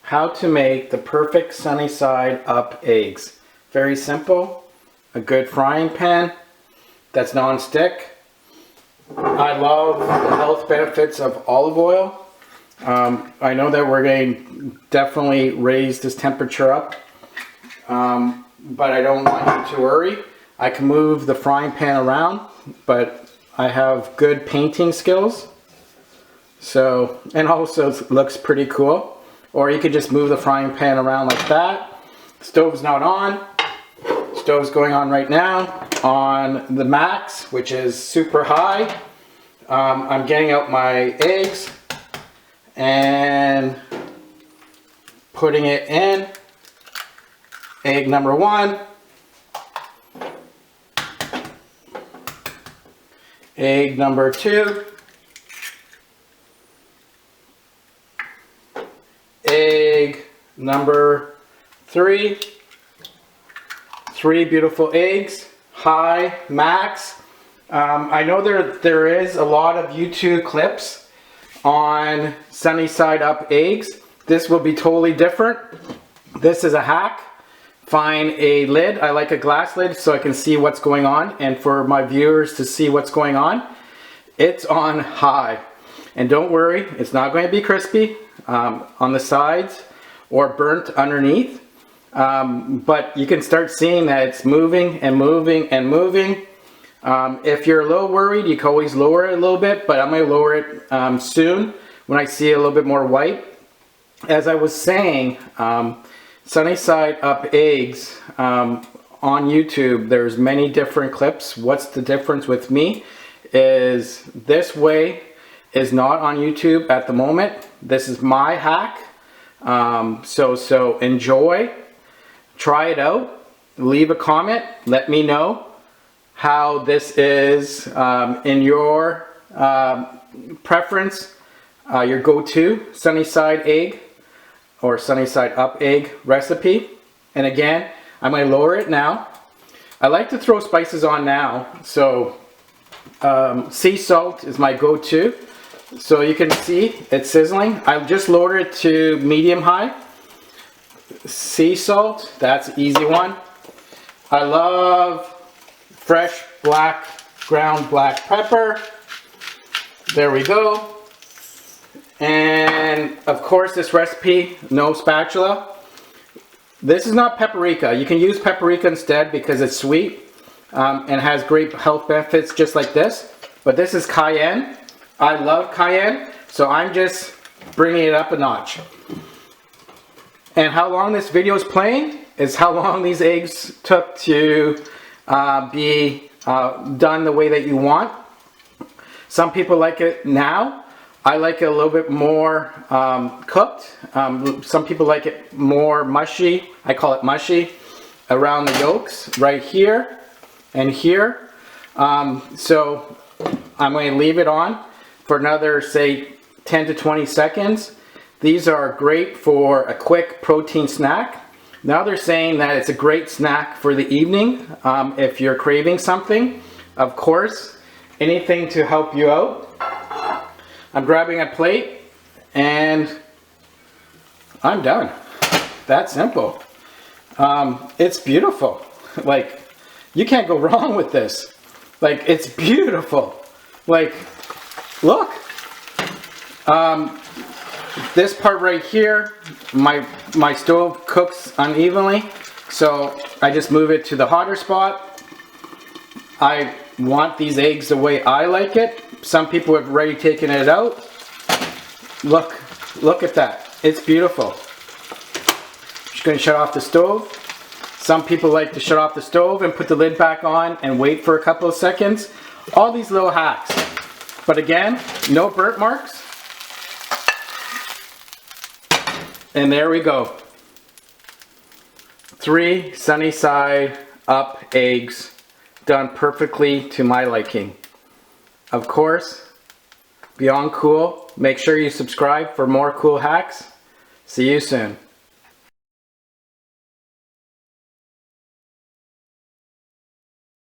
how to make the perfect sunny side up eggs. Very simple. A good frying pan that's non-stick. I love the health benefits of olive oil. I know that we're going to definitely raise this temperature up, but I don't want you to worry. I can move the frying pan around, but I have good painting skills. So, and also it looks pretty cool. Or you could just move the frying pan around like that. Stove's not on. Stove's going on right now on the max, which is super high. I'm getting out my eggs and putting it in. Egg number 1. Egg number 2. Egg number 3. 3 beautiful eggs, high, max. I know there is a lot of YouTube clips on sunny side up eggs. This will be totally different. This is a hack. Find a lid. I like a glass lid so I can see what's going on, and for my viewers to see what's going on. It's on high. And don't worry, it's not going to be crispy on the sides or burnt underneath. But you can start seeing that it's moving and moving and moving. If you're a little worried, you can always lower it a little bit, but I'm going to lower it soon when I see a little bit more white. As I was saying, sunny side up eggs on YouTube, there's many different clips. What's the difference with me is this way is not on YouTube at the moment. This is my hack. So enjoy. Try it out, leave a comment, let me know how this is in your preference, your go-to sunny side egg or sunny side up egg recipe. And again, I'm going to lower it now. I like to throw spices on now, so sea salt is my go-to. So you can see it's sizzling. I've just lowered it to medium high. Sea salt, that's an easy one. I love fresh ground black pepper. There we go. And of course this recipe, no spatula. This is not paprika. You can use paprika instead because it's sweet and has great health benefits just like this. But this is cayenne. I love cayenne, so I'm just bringing it up a notch. And how long this video is playing is how long these eggs took to be done the way that you want. Some people like it now. I like it a little bit more cooked. Some people like it more mushy. I call it mushy around the yolks right here and here. So I'm going to leave it on for another, say, 10 to 20 seconds. These are great for a quick protein snack. Now they're saying that it's a great snack for the evening if you're craving something. Of course, anything to help you out. I'm grabbing a plate and I'm done. That simple. It's beautiful. Like, you can't go wrong with this. Like, it's beautiful. Like, look. This part right here, my stove cooks unevenly, so I just move it to the hotter spot. I want these eggs the way I like it. Some people have already taken it out. Look at that. It's beautiful. Just going to shut off the stove. Some people like to shut off the stove and put the lid back on and wait for a couple of seconds. All these little hacks. But again, no burnt marks. And there we go. 3 sunny side up eggs done perfectly to my liking. Of course, beyond cool, make sure you subscribe for more cool hacks. See you soon.